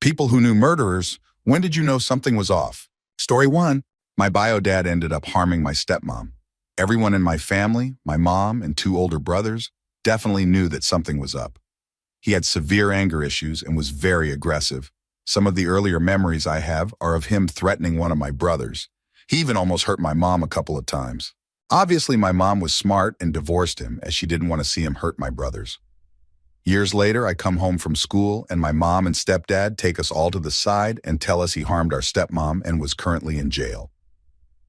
people who knew murderers, when did you know something was off? Story 1. My bio dad ended up harming my stepmom. Everyone in my family, my mom and 2 older brothers, definitely knew that something was up. He had severe anger issues and was very aggressive. Some of the earlier memories I have are of him threatening one of my brothers. He even almost hurt my mom a couple of times. Obviously, my mom was smart and divorced him as she didn't want to see him hurt my brothers. Years later, I come home from school and my mom and stepdad take us all to the side and tell us he harmed our stepmom and was currently in jail.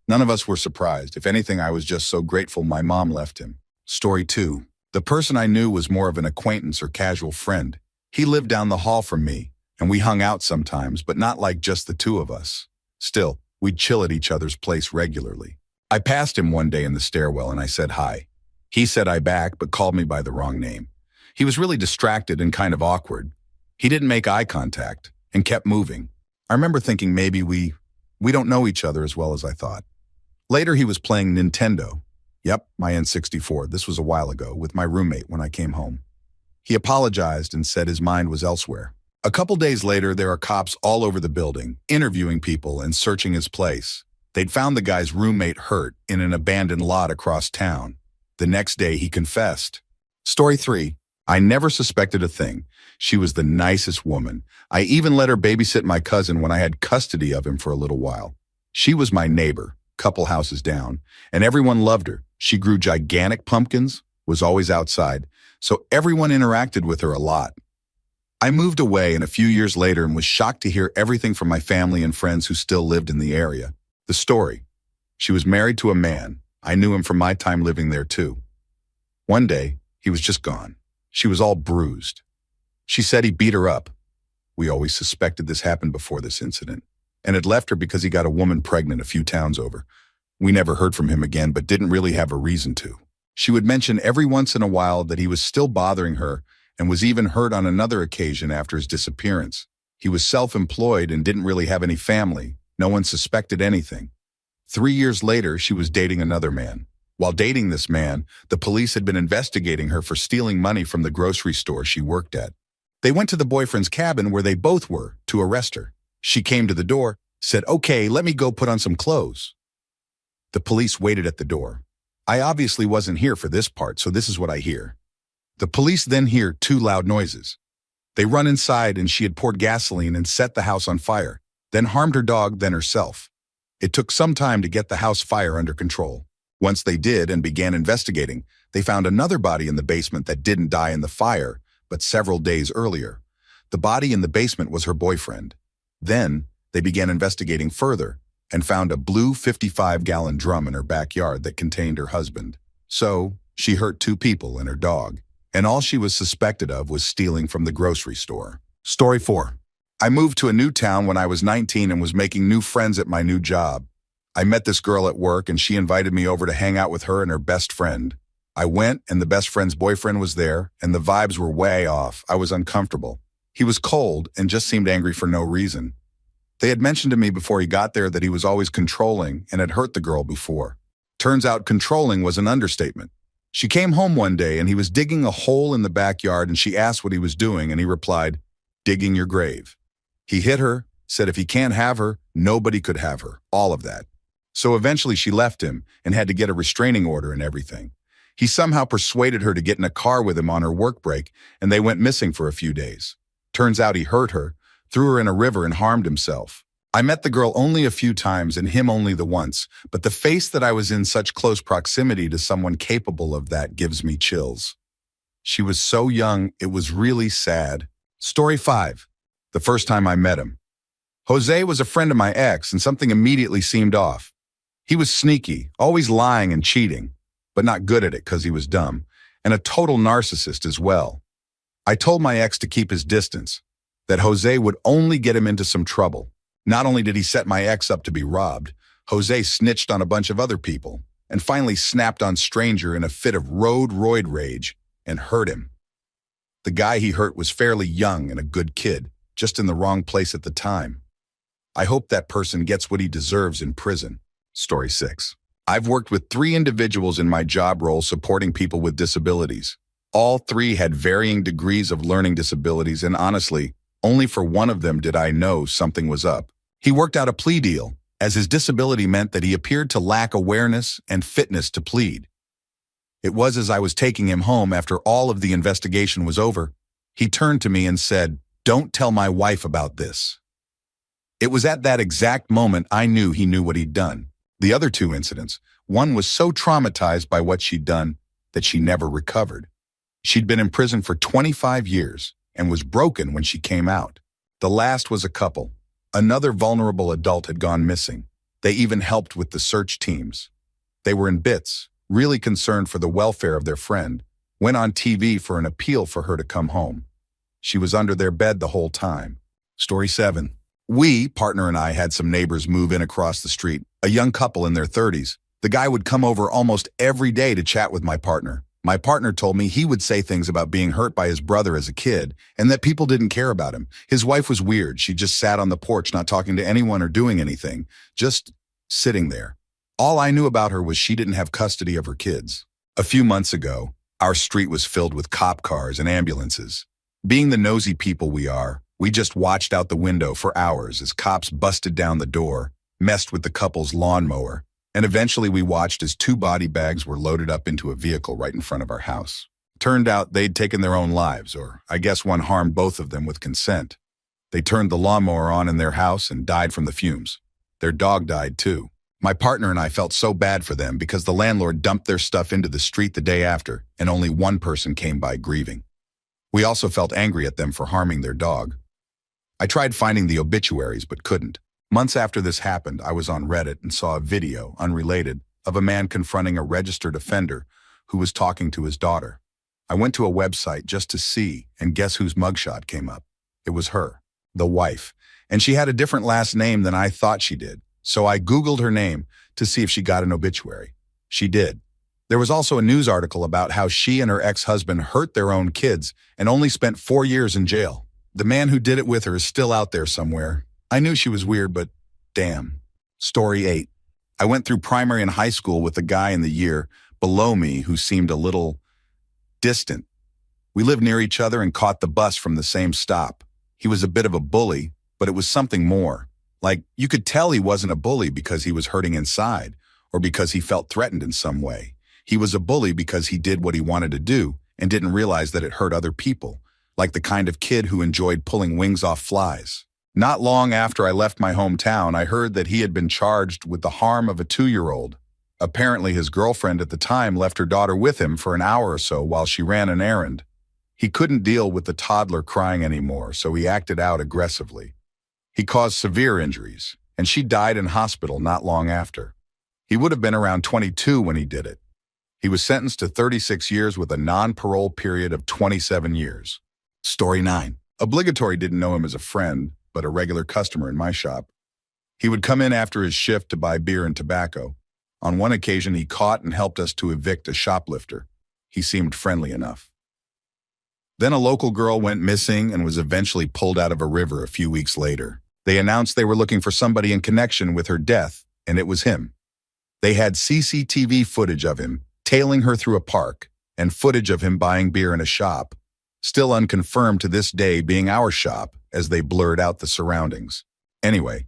None of us were surprised. If anything, I was just so grateful my mom left him. Story 2. The person I knew was more of an acquaintance or casual friend. He lived down the hall from me, and we hung out sometimes, but not like just the 2 of us. Still, we'd chill at each other's place regularly. I passed him one day in the stairwell and I said hi. He said hi back, but called me by the wrong name. He was really distracted and kind of awkward. He didn't make eye contact and kept moving. I remember thinking maybe we don't know each other as well as I thought. Later, he was playing Nintendo. Yep, my N64. This was a while ago with my roommate when I came home. He apologized and said his mind was elsewhere. A couple days later, there are cops all over the building, interviewing people and searching his place. They'd found the guy's roommate hurt in an abandoned lot across town. The next day, he confessed. Story 3. I never suspected a thing. She was the nicest woman. I even let her babysit my cousin when I had custody of him for a little while. She was my neighbor, couple houses down, and everyone loved her. She grew gigantic pumpkins, was always outside, so everyone interacted with her a lot. I moved away and a few years later and was shocked to hear everything from my family and friends who still lived in the area. The story. She was married to a man. I knew him from my time living there too. One day, he was just gone. She was all bruised. She said he beat her up. We always suspected this happened before this incident, and had left her because he got a woman pregnant a few towns over. We never heard from him again, but didn't really have a reason to. She would mention every once in a while that he was still bothering her and was even hurt on another occasion after his disappearance. He was self-employed and didn't really have any family. No one suspected anything. 3 years later, she was dating another man. While dating this man, the police had been investigating her for stealing money from the grocery store she worked at. They went to the boyfriend's cabin where they both were to arrest her. She came to the door, said, "Okay, let me go put on some clothes." The police waited at the door. I obviously wasn't here for this part, so this is what I hear. The police then hear 2 loud noises. They run inside and she had poured gasoline and set the house on fire, then harmed her dog, then herself. It took some time to get the house fire under control. Once they did and began investigating, they found another body in the basement that didn't die in the fire, but several days earlier. The body in the basement was her boyfriend. Then they began investigating further and found a blue 55-gallon drum in her backyard that contained her husband. So she hurt 2 people and her dog, and all she was suspected of was stealing from the grocery store. Story 4. I moved to a new town when I was 19 and was making new friends at my new job. I met this girl at work and she invited me over to hang out with her and her best friend. I went and the best friend's boyfriend was there and the vibes were way off. I was uncomfortable. He was cold and just seemed angry for no reason. They had mentioned to me before he got there that he was always controlling and had hurt the girl before. Turns out controlling was an understatement. She came home one day and he was digging a hole in the backyard and she asked what he was doing and he replied, "Digging your grave." He hit her, said if he can't have her, nobody could have her, all of that. So eventually she left him and had to get a restraining order and everything. He somehow persuaded her to get in a car with him on her work break and they went missing for a few days. Turns out he hurt her, threw her in a river and harmed himself. I met the girl only a few times and him only the once, but the face that I was in such close proximity to someone capable of that gives me chills. She was so young, it was really sad. Story 5. The first time I met him. Jose was a friend of my ex and something immediately seemed off. He was sneaky, always lying and cheating, but not good at it because he was dumb, and a total narcissist as well. I told my ex to keep his distance, that Jose would only get him into some trouble. Not only did he set my ex up to be robbed, Jose snitched on a bunch of other people, and finally snapped on Stranger in a fit of roid rage and hurt him. The guy he hurt was fairly young and a good kid, just in the wrong place at the time. I hope that person gets what he deserves in prison. Story 6. I've worked with 3 individuals in my job role supporting people with disabilities. All 3 had varying degrees of learning disabilities and honestly, Only for one of them did I know something was up. He worked out a plea deal, as his disability meant that he appeared to lack awareness and fitness to plead. It was as I was taking him home after all of the investigation was over, he turned to me and said, "Don't tell my wife about this." It was at that exact moment I knew he knew what he'd done. The other two incidents, one was so traumatized by what she'd done that she never recovered. She'd been in prison for 25 years and was broken when she came out. The last was a couple. Another vulnerable adult had gone missing. They even helped with the search teams. They were in bits, really concerned for the welfare of their friend, went on TV for an appeal for her to come home. She was under their bed the whole time. Story 7. Partner and I had some neighbors move in across the street, a young couple in their 30s. The guy would come over almost every day to chat with my partner. My partner told me he would say things about being hurt by his brother as a kid and that people didn't care about him. His wife was weird. She just sat on the porch not talking to anyone or doing anything, just sitting there. All I knew about her was she didn't have custody of her kids. A few months ago, our street was filled with cop cars and ambulances. Being the nosy people we are, we just watched out the window for hours as cops busted down the door, messed with the couple's lawnmower, and eventually we watched as 2 body bags were loaded up into a vehicle right in front of our house. Turned out they'd taken their own lives, or I guess one harmed both of them with consent. They turned the lawnmower on in their house and died from the fumes. Their dog died too. My partner and I felt so bad for them because the landlord dumped their stuff into the street the day after, and only one person came by grieving. We also felt angry at them for harming their dog. I tried finding the obituaries but couldn't. Months after this happened, I was on Reddit and saw a video, unrelated, of a man confronting a registered offender who was talking to his daughter. I went to a website just to see, and guess whose mugshot came up? It was her, the wife, and she had a different last name than I thought she did, so I Googled her name to see if she got an obituary. She did. There was also a news article about how she and her ex-husband hurt their own kids and only spent 4 years in jail. The man who did it with her is still out there somewhere. I knew she was weird, but damn. Story 8. I went through primary and high school with a guy in the year below me who seemed a little distant. We lived near each other and caught the bus from the same stop. He was a bit of a bully, but it was something more. Like, you could tell he wasn't a bully because he was hurting inside or because he felt threatened in some way. He was a bully because he did what he wanted to do and didn't realize that it hurt other people, like the kind of kid who enjoyed pulling wings off flies. Not long after I left my hometown, I heard that he had been charged with the harm of a 2-year-old. Apparently, his girlfriend at the time left her daughter with him for an hour or so while she ran an errand. He couldn't deal with the toddler crying anymore, so he acted out aggressively. He caused severe injuries, and she died in hospital not long after. He would have been around 22 when he did it. He was sentenced to 36 years with a non-parole period of 27 years. Story 9. Obligatory didn't know him as a friend, but a regular customer in my shop. He would come in after his shift to buy beer and tobacco. On one occasion, he caught and helped us to evict a shoplifter. He seemed friendly enough. Then a local girl went missing and was eventually pulled out of a river a few weeks later. They announced they were looking for somebody in connection with her death, and it was him. They had CCTV footage of him tailing her through a park and footage of him buying beer in a shop, still unconfirmed to this day being our shop as they blurred out the surroundings. Anyway,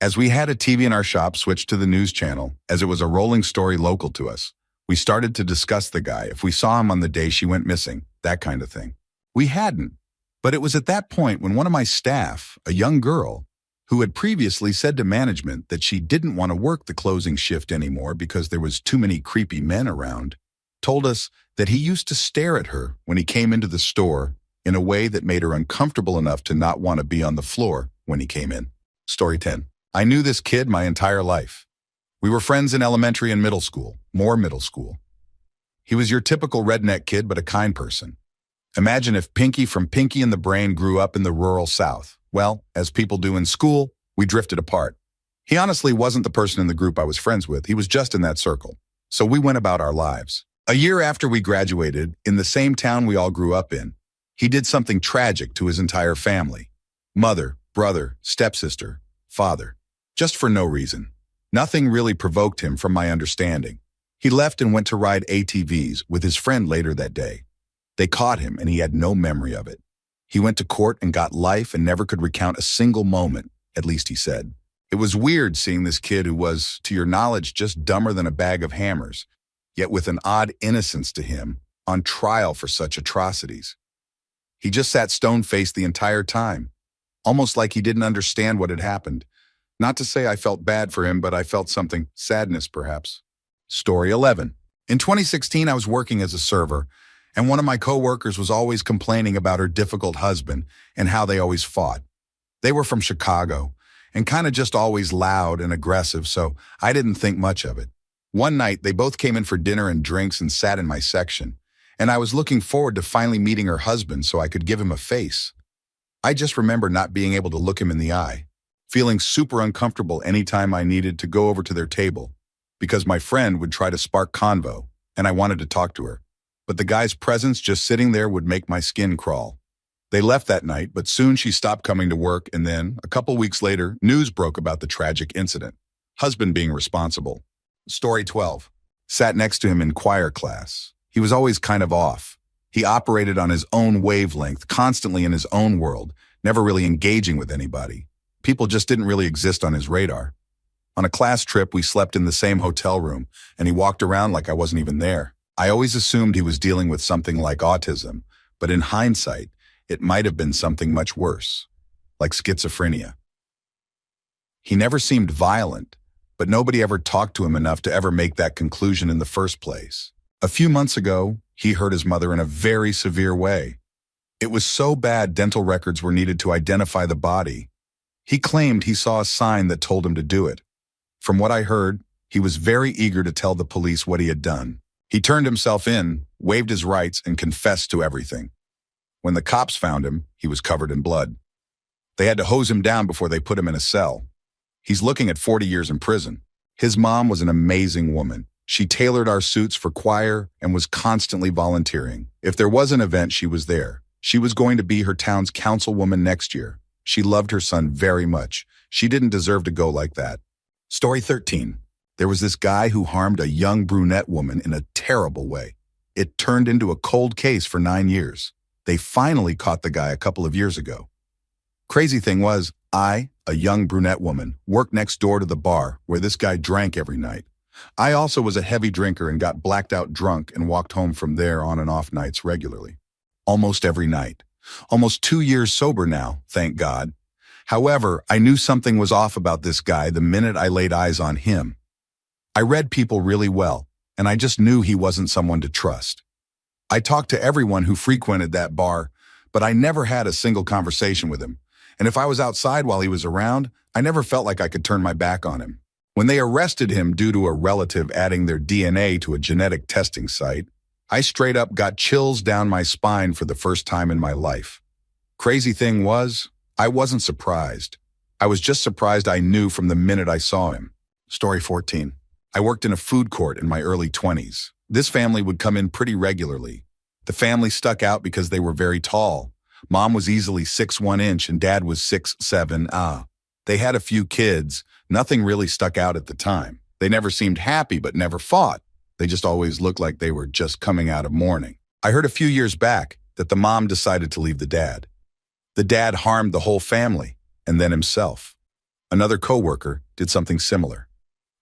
as we had a TV in our shop switched to the news channel, as it was a rolling story local to us, we started to discuss the guy, if we saw him on the day she went missing, that kind of thing. We hadn't, but it was at that point when one of my staff, a young girl, who had previously said to management that she didn't want to work the closing shift anymore because there was too many creepy men around, told us that he used to stare at her when he came into the store in a way that made her uncomfortable enough to not want to be on the floor when he came in. Story 10. I knew this kid my entire life. We were friends in elementary and middle school, more middle school. He was your typical redneck kid, but a kind person. Imagine if Pinky from Pinky and the Brain grew up in the rural South. Well, as people do in school, we drifted apart. He honestly wasn't the person in the group I was friends with. He was just in that circle. So we went about our lives. A year after we graduated, in the same town we all grew up in, he did something tragic to his entire family. Mother, brother, stepsister, father. Just for no reason. Nothing really provoked him from my understanding. He left and went to ride ATVs with his friend later that day. They caught him and he had no memory of it. He went to court and got life and never could recount a single moment, at least he said. It was weird seeing this kid who was, to your knowledge, just dumber than a bag of hammers, yet with an odd innocence to him, on trial for such atrocities. He just sat stone-faced the entire time, almost like he didn't understand what had happened. Not to say I felt bad for him, but I felt something, sadness perhaps. Story 11. In 2016, I was working as a server, and one of my coworkers was always complaining about her difficult husband and how they always fought. They were from Chicago, and kind of just always loud and aggressive, so I didn't think much of it. One night, they both came in for dinner and drinks and sat in my section, and I was looking forward to finally meeting her husband so I could give him a face. I just remember not being able to look him in the eye, feeling super uncomfortable anytime I needed to go over to their table, because my friend would try to spark convo, and I wanted to talk to her. But the guy's presence just sitting there would make my skin crawl. They left that night, but soon she stopped coming to work, and then, a couple weeks later, news broke about the tragic incident. Husband being responsible. Story 12. Sat next to him in choir class. He was always kind of off. He operated on his own wavelength, constantly in his own world, never really engaging with anybody. People just didn't really exist on his radar. On a class trip, we slept in the same hotel room, and he walked around like I wasn't even there. I always assumed he was dealing with something like autism, but in hindsight, it might have been something much worse, like schizophrenia. He never seemed violent, but nobody ever talked to him enough to ever make that conclusion in the first place. A few months ago, he hurt his mother in a very severe way. It was so bad dental records were needed to identify the body. He claimed he saw a sign that told him to do it. From what I heard, he was very eager to tell the police what he had done. He turned himself in, waived his rights, and confessed to everything. When the cops found him, he was covered in blood. They had to hose him down before they put him in a cell. He's looking at 40 years in prison. His mom was an amazing woman. She tailored our suits for choir and was constantly volunteering. If there was an event, she was there. She was going to be her town's councilwoman next year. She loved her son very much. She didn't deserve to go like that. Story 13. There was this guy who harmed a young brunette woman in a terrible way. It turned into a cold case for 9 years. They finally caught the guy a couple of years ago. Crazy thing was, I, a young brunette woman, worked next door to the bar where this guy drank every night. I also was a heavy drinker and got blacked out drunk and walked home from there on and off nights regularly. Almost every night. Almost 2 years sober now, thank God. However, I knew something was off about this guy the minute I laid eyes on him. I read people really well, and I just knew he wasn't someone to trust. I talked to everyone who frequented that bar, but I never had a single conversation with him. And if I was outside while he was around, I never felt like I could turn my back on him. When they arrested him due to a relative adding their DNA to a genetic testing site, I straight up got chills down my spine for the first time in my life. Crazy thing was, I wasn't surprised. I was just surprised I knew from the minute I saw him. Story 14. I worked in a food court in my early 20s. This family would come in pretty regularly. The family stuck out because they were very tall. Mom was easily 6'1" and Dad was 6'7". They had a few kids. Nothing really stuck out at the time. They never seemed happy but never fought. They just always looked like they were just coming out of mourning. I heard a few years back that the mom decided to leave the dad. The dad harmed the whole family, and then himself. Another coworker did something similar.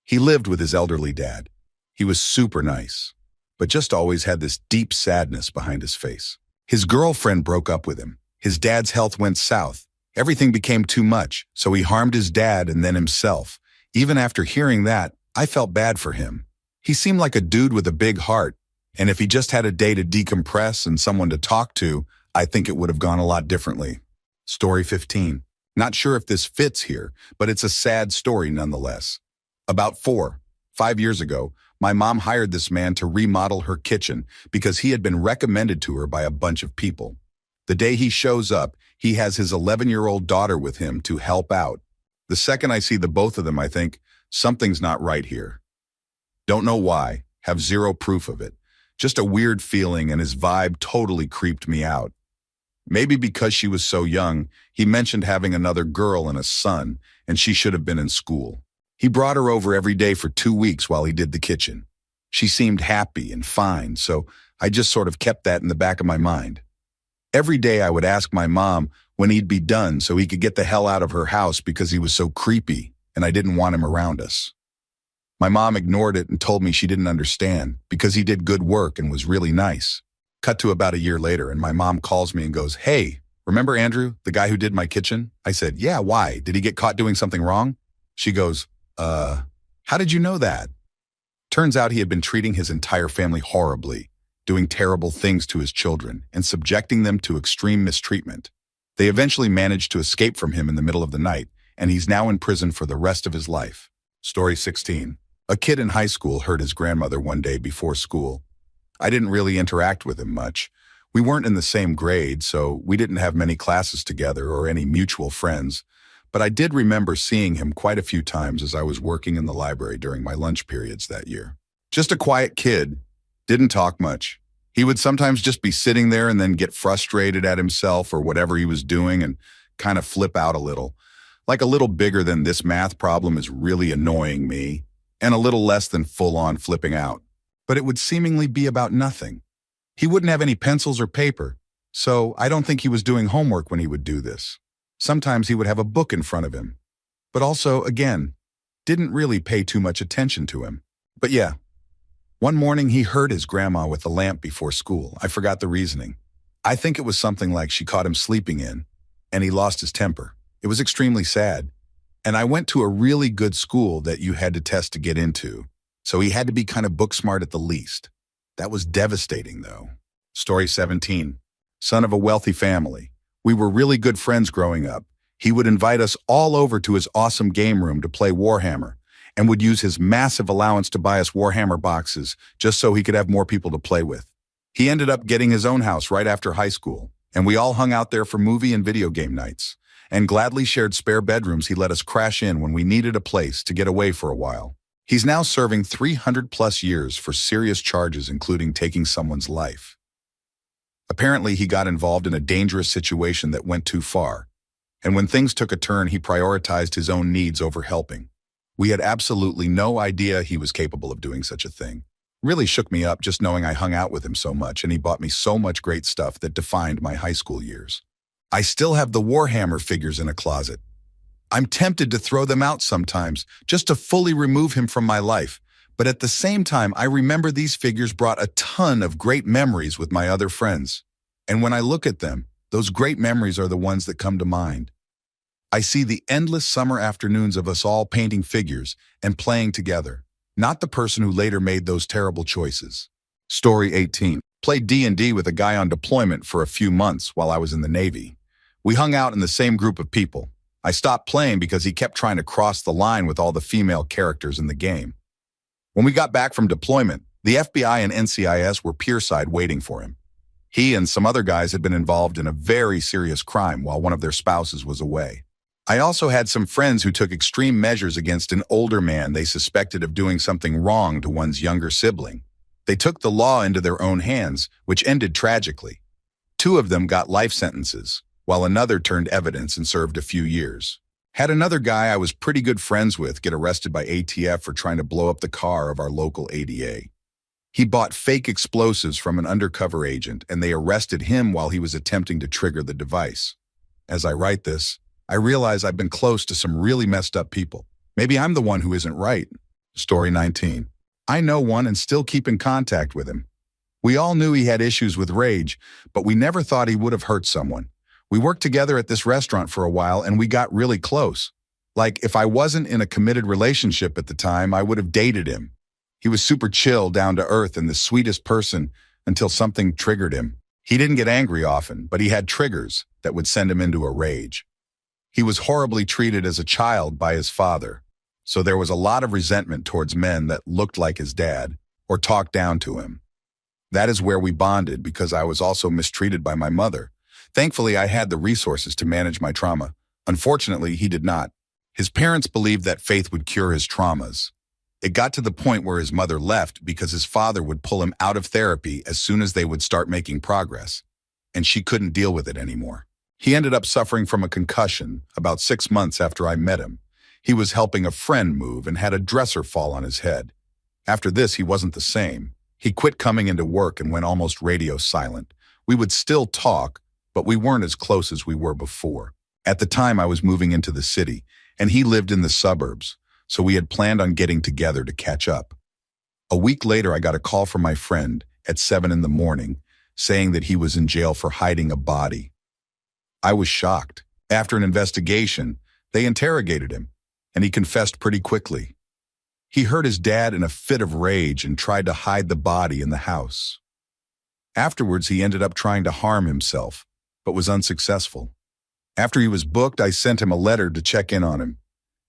He lived with his elderly dad. He was super nice, but just always had this deep sadness behind his face. His girlfriend broke up with him. His dad's health went south. Everything became too much, so he harmed his dad and then himself. Even after hearing that, I felt bad for him. He seemed like a dude with a big heart, and if he just had a day to decompress and someone to talk to, I think it would have gone a lot differently. Story 15. Not sure if this fits here, but it's a sad story nonetheless. About 5 years ago, my mom hired this man to remodel her kitchen because he had been recommended to her by a bunch of people. The day he shows up, he has his 11-year-old daughter with him to help out. The second I see the both of them, I think, something's not right here. Don't know why, have zero proof of it. Just a weird feeling, and his vibe totally creeped me out. Maybe because she was so young, he mentioned having another girl and a son, and she should have been in school. He brought her over every day for 2 weeks while he did the kitchen. She seemed happy and fine, so I just sort of kept that in the back of my mind. Every day I would ask my mom when he'd be done so he could get the hell out of her house because he was so creepy and I didn't want him around us. My mom ignored it and told me she didn't understand because he did good work and was really nice. Cut to about a year later and my mom calls me and goes, "Hey, remember Andrew, the guy who did my kitchen?" I said, "Yeah, why? Did he get caught doing something wrong?" She goes, how did you know that?" Turns out he had been treating his entire family horribly, doing terrible things to his children, and subjecting them to extreme mistreatment. They eventually managed to escape from him in the middle of the night, and he's now in prison for the rest of his life. Story 16. A kid in high school hurt his grandmother one day before school. I didn't really interact with him much. We weren't in the same grade, so we didn't have many classes together or any mutual friends, but I did remember seeing him quite a few times as I was working in the library during my lunch periods that year. Just a quiet kid, didn't talk much. He would sometimes just be sitting there and then get frustrated at himself or whatever he was doing and kind of flip out a little. Like a little bigger than "this math problem is really annoying me," and a little less than full-on flipping out. But it would seemingly be about nothing. He wouldn't have any pencils or paper, so I don't think he was doing homework when he would do this. Sometimes he would have a book in front of him, but also, again, didn't really pay too much attention to him. But yeah, one morning he hurt his grandma with a lamp before school. I forgot the reasoning. I think it was something like she caught him sleeping in, and he lost his temper. It was extremely sad. And I went to a really good school that you had to test to get into, so he had to be kind of book smart at the least. That was devastating, though. Story 17. Son of a wealthy family. We were really good friends growing up. He would invite us all over to his awesome game room to play Warhammer, and would use his massive allowance to buy us Warhammer boxes just so he could have more people to play with. He ended up getting his own house right after high school, and we all hung out there for movie and video game nights, and gladly shared spare bedrooms he let us crash in when we needed a place to get away for a while. He's now serving 300+ years for serious charges, including taking someone's life. Apparently, he got involved in a dangerous situation that went too far, and when things took a turn, he prioritized his own needs over helping. We had absolutely no idea he was capable of doing such a thing. Really shook me up just knowing I hung out with him so much, and he bought me so much great stuff that defined my high school years. I still have the Warhammer figures in a closet. I'm tempted to throw them out sometimes, just to fully remove him from my life. But at the same time, I remember these figures brought a ton of great memories with my other friends. And when I look at them, those great memories are the ones that come to mind. I see the endless summer afternoons of us all painting figures and playing together, not the person who later made those terrible choices. Story 18. Played D&D with a guy on deployment for a few months while I was in the Navy. We hung out in the same group of people. I stopped playing because he kept trying to cross the line with all the female characters in the game. When we got back from deployment, the FBI and NCIS were pierside waiting for him. He and some other guys had been involved in a very serious crime while one of their spouses was away. I also had some friends who took extreme measures against an older man they suspected of doing something wrong to one's younger sibling. They took the law into their own hands, which ended tragically. 2 of them got life sentences, while another turned evidence and served a few years. Had another guy I was pretty good friends with get arrested by ATF for trying to blow up the car of our local ADA. He bought fake explosives from an undercover agent, and they arrested him while he was attempting to trigger the device. As I write this, I realize I've been close to some really messed up people. Maybe I'm the one who isn't right. Story 19. I know one and still keep in contact with him. We all knew he had issues with rage, but we never thought he would have hurt someone. We worked together at this restaurant for a while, and we got really close. Like, if I wasn't in a committed relationship at the time, I would have dated him. He was super chill, down to earth, and the sweetest person until something triggered him. He didn't get angry often, but he had triggers that would send him into a rage. He was horribly treated as a child by his father, so there was a lot of resentment towards men that looked like his dad or talked down to him. That is where we bonded because I was also mistreated by my mother. Thankfully, I had the resources to manage my trauma. Unfortunately, he did not. His parents believed that faith would cure his traumas. It got to the point where his mother left because his father would pull him out of therapy as soon as they would start making progress, and she couldn't deal with it anymore. He ended up suffering from a concussion about 6 months after I met him. He was helping a friend move and had a dresser fall on his head. After this, he wasn't the same. He quit coming into work and went almost radio silent. We would still talk, but we weren't as close as we were before. At the time, I was moving into the city, and he lived in the suburbs, so we had planned on getting together to catch up. A week later, I got a call from my friend at 7 in the morning saying that he was in jail for hiding a body. I was shocked. After an investigation, they interrogated him, and he confessed pretty quickly. He hurt his dad in a fit of rage and tried to hide the body in the house. Afterwards, he ended up trying to harm himself, but was unsuccessful. After he was booked, I sent him a letter to check in on him.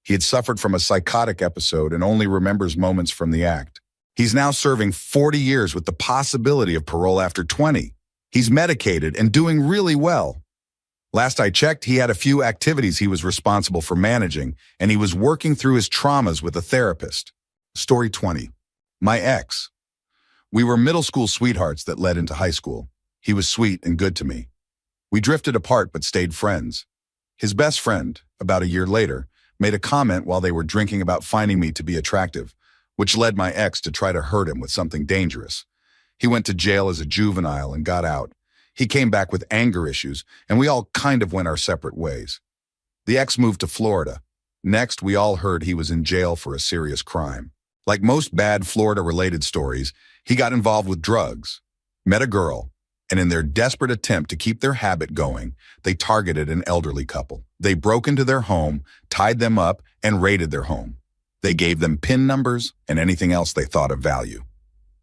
He had suffered from a psychotic episode and only remembers moments from the act. He's now serving 40 years with the possibility of parole after 20. He's medicated and doing really well. Last I checked, he had a few activities he was responsible for managing, and he was working through his traumas with a therapist. Story 20. My ex. We were middle school sweethearts that led into high school. He was sweet and good to me. We drifted apart but stayed friends. His best friend, about a year later, made a comment while they were drinking about finding me to be attractive, which led my ex to try to hurt him with something dangerous. He went to jail as a juvenile and got out. He came back with anger issues, and we all kind of went our separate ways. The ex moved to Florida. Next, we all heard he was in jail for a serious crime. Like most bad Florida-related stories, he got involved with drugs, met a girl, and in their desperate attempt to keep their habit going, they targeted an elderly couple. They broke into their home, tied them up, and raided their home. They gave them PIN numbers and anything else they thought of value.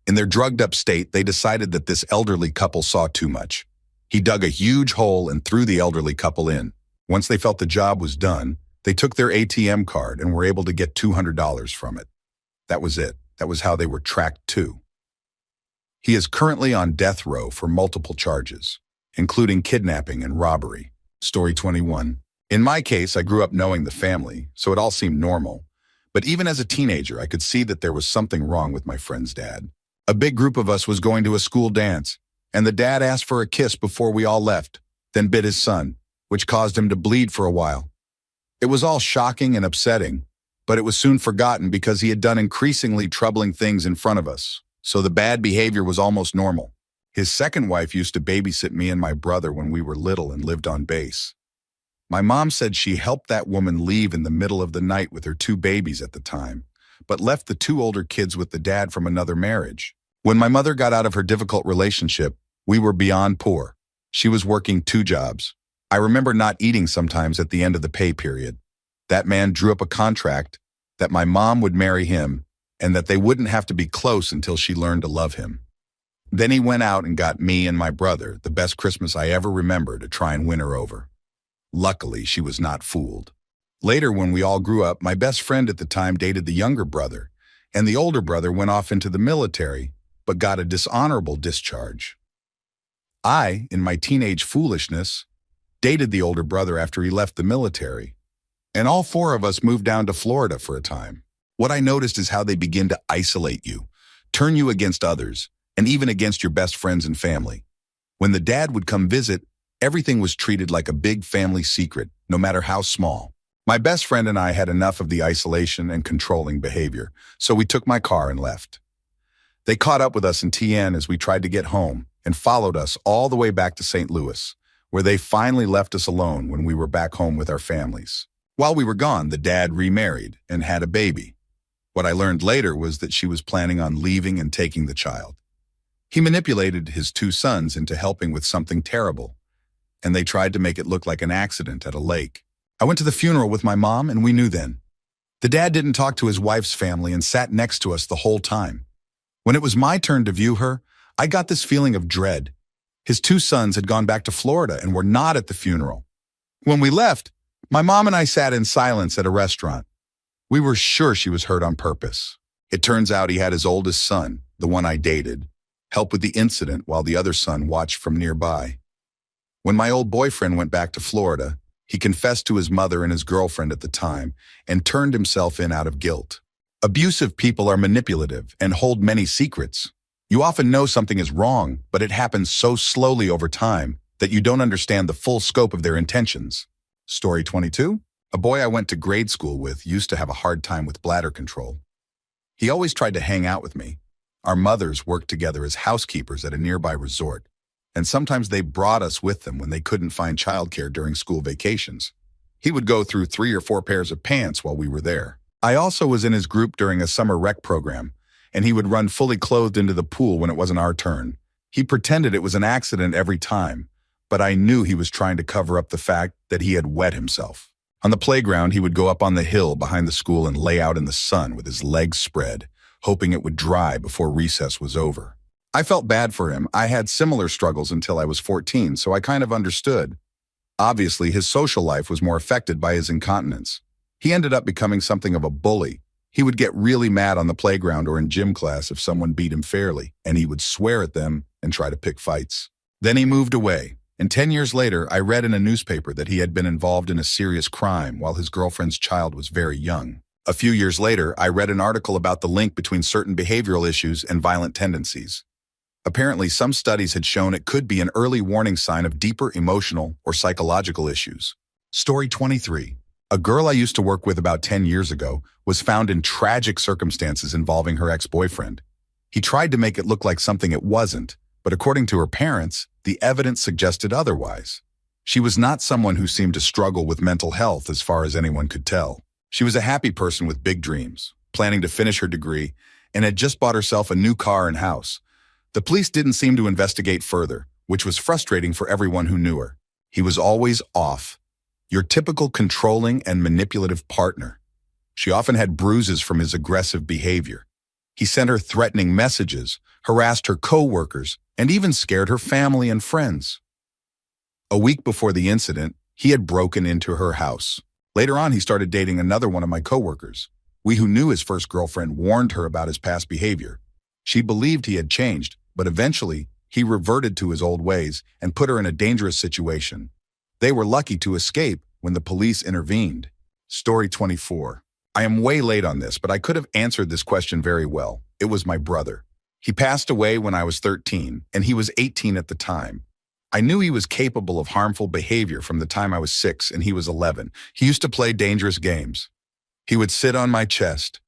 In their drugged-up state, they decided that this elderly couple saw too much. He dug a huge hole and threw the elderly couple in. Once they felt the job was done, they took their ATM card and were able to get $200 from it. That was it. That was how they were tracked too. He is currently on death row for multiple charges, including kidnapping and robbery. Story 21. In my case, I grew up knowing the family, so it all seemed normal. But even as a teenager, I could see that there was something wrong with my friend's dad. A big group of us was going to a school dance, and the dad asked for a kiss before we all left, then bit his son, which caused him to bleed for a while. It was all shocking and upsetting, but it was soon forgotten because he had done increasingly troubling things in front of us, so the bad behavior was almost normal. His second wife used to babysit me and my brother when we were little and lived on base. My mom said she helped that woman leave in the middle of the night with her 2 babies at the time, but left the 2 older kids with the dad from another marriage. When my mother got out of her difficult relationship, we were beyond poor. She was working 2 jobs. I remember not eating sometimes at the end of the pay period. That man drew up a contract that my mom would marry him and that they wouldn't have to be close until she learned to love him. Then he went out and got me and my brother the best Christmas I ever remember to try and win her over. Luckily, she was not fooled. Later, when we all grew up, my best friend at the time dated the younger brother, and the older brother went off into the military, but got a dishonorable discharge. I, in my teenage foolishness, dated the older brother after he left the military, and all 4 of us moved down to Florida for a time. What I noticed is how they begin to isolate you, turn you against others, and even against your best friends and family. When the dad would come visit, everything was treated like a big family secret, no matter how small. My best friend and I had enough of the isolation and controlling behavior, so we took my car and left. They caught up with us in TN as we tried to get home and followed us all the way back to St. Louis, where they finally left us alone when we were back home with our families. While we were gone, the dad remarried and had a baby. What I learned later was that she was planning on leaving and taking the child. He manipulated his 2 sons into helping with something terrible, and they tried to make it look like an accident at a lake. I went to the funeral with my mom, and we knew then. The dad didn't talk to his wife's family and sat next to us the whole time. When it was my turn to view her, I got this feeling of dread. His 2 sons had gone back to Florida and were not at the funeral. When we left, my mom and I sat in silence at a restaurant. We were sure she was hurt on purpose. It turns out he had his oldest son, the one I dated, help with the incident while the other son watched from nearby. When my old boyfriend went back to Florida, he confessed to his mother and his girlfriend at the time and turned himself in out of guilt. Abusive people are manipulative and hold many secrets. You often know something is wrong, but it happens so slowly over time that you don't understand the full scope of their intentions. Story 22. A boy I went to grade school with used to have a hard time with bladder control. He always tried to hang out with me. Our mothers worked together as housekeepers at a nearby resort. and sometimes they brought us with them when they couldn't find childcare during school vacations. He would go through 3 or 4 pairs of pants while we were there. I also was in his group during a summer rec program, and he would run fully clothed into the pool when it wasn't our turn. He pretended it was an accident every time, but I knew he was trying to cover up the fact that he had wet himself. On the playground, he would go up on the hill behind the school and lay out in the sun with his legs spread, hoping it would dry before recess was over. I felt bad for him. I had similar struggles until I was 14, so I kind of understood. Obviously, his social life was more affected by his incontinence. He ended up becoming something of a bully. He would get really mad on the playground or in gym class if someone beat him fairly, and he would swear at them and try to pick fights. Then he moved away, and 10 years later, I read in a newspaper that he had been involved in a serious crime while his girlfriend's child was very young. A few years later, I read an article about the link between certain behavioral issues and violent tendencies. Apparently, some studies had shown it could be an early warning sign of deeper emotional or psychological issues. Story 23. A girl I used to work with about 10 years ago was found in tragic circumstances involving her ex-boyfriend. He tried to make it look like something it wasn't, but according to her parents, the evidence suggested otherwise. She was not someone who seemed to struggle with mental health as far as anyone could tell. She was a happy person with big dreams, planning to finish her degree, and had just bought herself a new car and house. The police didn't seem to investigate further, which was frustrating for everyone who knew her. He was always off. Your typical controlling and manipulative partner. She often had bruises from his aggressive behavior. He sent her threatening messages, harassed her co-workers, and even scared her family and friends. A week before the incident, he had broken into her house. Later on, he started dating another one of my co-workers. We who knew his first girlfriend warned her about his past behavior. She believed he had changed, but eventually, he reverted to his old ways and put her in a dangerous situation. They were lucky to escape when the police intervened. Story 24. I am way late on this, but I could have answered this question very well. It was my brother. He passed away when I was 13, and he was 18 at the time. I knew he was capable of harmful behavior from the time I was 6 and he was 11. He used to play dangerous games. He would sit on my chest,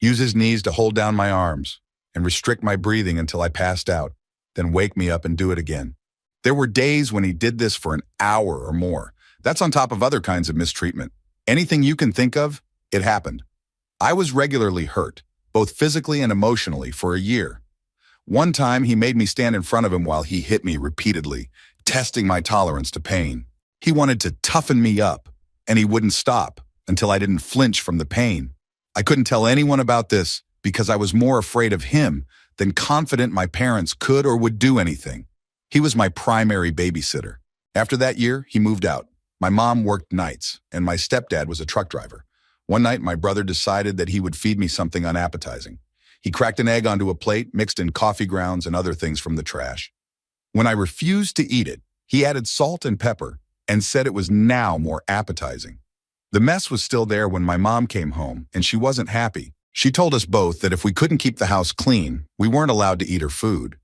use his knees to hold down my arms, and restrict my breathing until I passed out, then wake me up and do it again. There were days when he did this for an hour or more. That's on top of other kinds of mistreatment. Anything you can think of, it happened. I was regularly hurt, both physically and emotionally, for a year. One time, he made me stand in front of him while he hit me repeatedly, testing my tolerance to pain. He wanted to toughen me up, and he wouldn't stop until I didn't flinch from the pain. I couldn't tell anyone about this because I was more afraid of him than confident my parents could or would do anything. He was my primary babysitter. After that year, he moved out. My mom worked nights, and my stepdad was a truck driver. One night, my brother decided that he would feed me something unappetizing. He cracked an egg onto a plate, mixed in coffee grounds and other things from the trash. When I refused to eat it, he added salt and pepper and said it was now more appetizing. The mess was still there when my mom came home, and she wasn't happy. She told us both that if we couldn't keep the house clean, we weren't allowed to eat her food.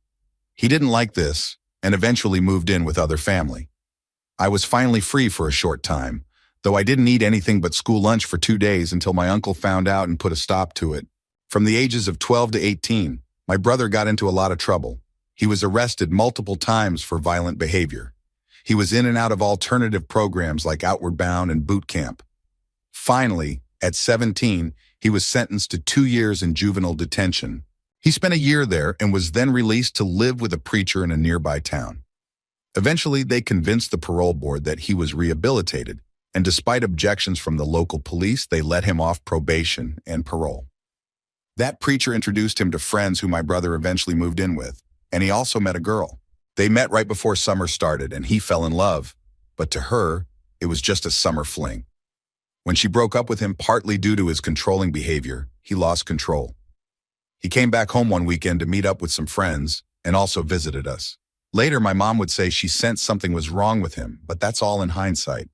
He didn't like this and eventually moved in with other family. I was finally free for a short time, though I didn't eat anything but school lunch for 2 days until my uncle found out and put a stop to it. From the ages of 12 to 18, my brother got into a lot of trouble. He was arrested multiple times for violent behavior. He was in and out of alternative programs like Outward Bound and boot camp. Finally, at 17, he was sentenced to 2 years in juvenile detention. He spent a year there and was then released to live with a preacher in a nearby town. Eventually, they convinced the parole board that he was rehabilitated, and despite objections from the local police, they let him off probation and parole. That preacher introduced him to friends who my brother eventually moved in with, and he also met a girl. They met right before summer started, and he fell in love, but to her, it was just a summer fling. When she broke up with him partly due to his controlling behavior, he lost control. He came back home one weekend to meet up with some friends and also visited us. Later, my mom would say she sensed something was wrong with him, but that's all in hindsight.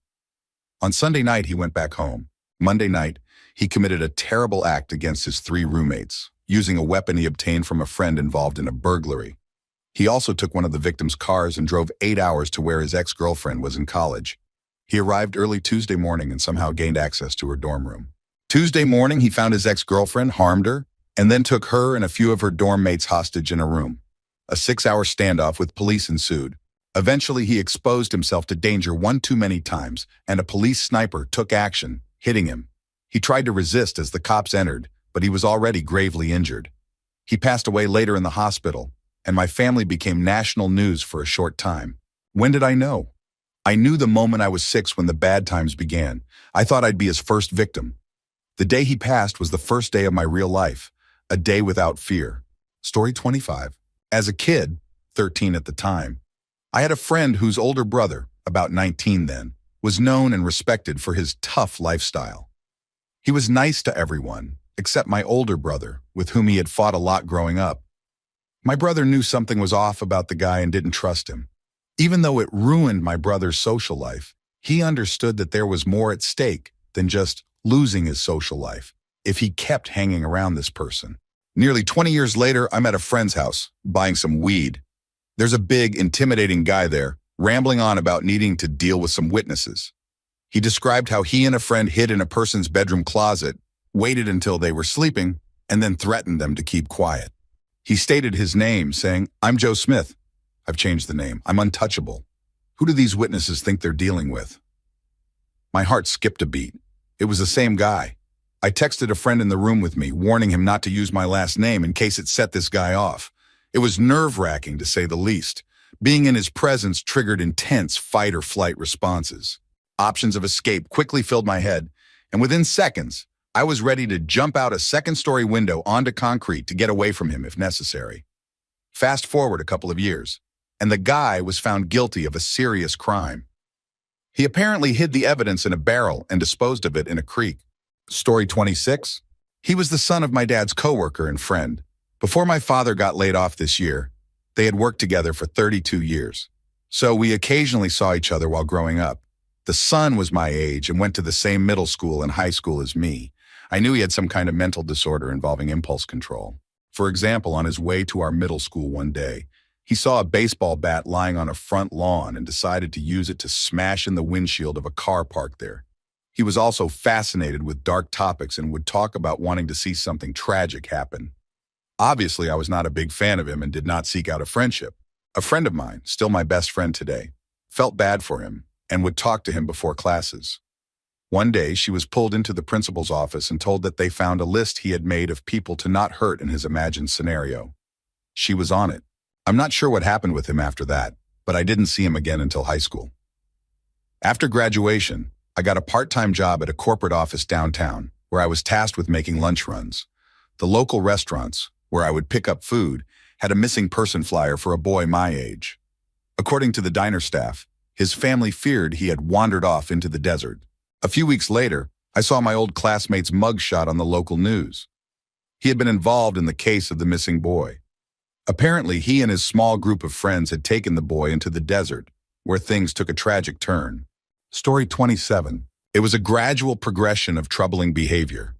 On Sunday night, he went back home. Monday night, he committed a terrible act against his 3 roommates, using a weapon he obtained from a friend involved in a burglary. He also took one of the victim's cars and drove 8 hours to where his ex-girlfriend was in college. He arrived early Tuesday morning and somehow gained access to her dorm room. Tuesday morning, he found his ex-girlfriend, harmed her, and then took her and a few of her dorm mates hostage in a room. A 6-hour standoff with police ensued. Eventually, he exposed himself to danger one too many times, and a police sniper took action, hitting him. He tried to resist as the cops entered, but he was already gravely injured. He passed away later in the hospital, and my family became national news for a short time. When did I know? I knew the moment I was 6 when the bad times began. I thought I'd be his first victim. The day he passed was the first day of my real life, a day without fear. Story 25. As a kid, 13 at the time, I had a friend whose older brother, about 19 then, was known and respected for his tough lifestyle. He was nice to everyone, except my older brother, with whom he had fought a lot growing up. My brother knew something was off about the guy and didn't trust him. Even though it ruined my brother's social life, he understood that there was more at stake than just losing his social life if he kept hanging around this person. Nearly 20 years later, I'm at a friend's house, buying some weed. There's a big, intimidating guy there, rambling on about needing to deal with some witnesses. He described how he and a friend hid in a person's bedroom closet, waited until they were sleeping, and then threatened them to keep quiet. He stated his name, saying, "I'm Joe Smith. I've changed the name. I'm untouchable. Who do these witnesses think they're dealing with?" My heart skipped a beat. It was the same guy. I texted a friend in the room with me, warning him not to use my last name in case it set this guy off. It was nerve-wracking, to say the least. Being in his presence triggered intense fight-or-flight responses. Options of escape quickly filled my head, and within seconds, I was ready to jump out a second-story window onto concrete to get away from him if necessary. Fast forward a couple of years, and the guy was found guilty of a serious crime. He apparently hid the evidence in a barrel and disposed of it in a creek. Story 26. He was the son of my dad's coworker and friend. Before my father got laid off this year, they had worked together for 32 years. So we occasionally saw each other while growing up. The son was my age and went to the same middle school and high school as me. I knew he had some kind of mental disorder involving impulse control. For example, on his way to our middle school one day, he saw a baseball bat lying on a front lawn and decided to use it to smash in the windshield of a car parked there. He was also fascinated with dark topics and would talk about wanting to see something tragic happen. Obviously, I was not a big fan of him and did not seek out a friendship. A friend of mine, still my best friend today, felt bad for him and would talk to him before classes. One day, she was pulled into the principal's office and told that they found a list he had made of people to not hurt in his imagined scenario. She was on it. I'm not sure what happened with him after that, but I didn't see him again until high school. After graduation, I got a part-time job at a corporate office downtown, where I was tasked with making lunch runs. The local restaurants, where I would pick up food, had a missing person flyer for a boy my age. According to the diner staff, his family feared he had wandered off into the desert. A few weeks later, I saw my old classmate's mugshot on the local news. He had been involved in the case of the missing boy. Apparently, he and his small group of friends had taken the boy into the desert, where things took a tragic turn. Story 27. It was a gradual progression of troubling behavior.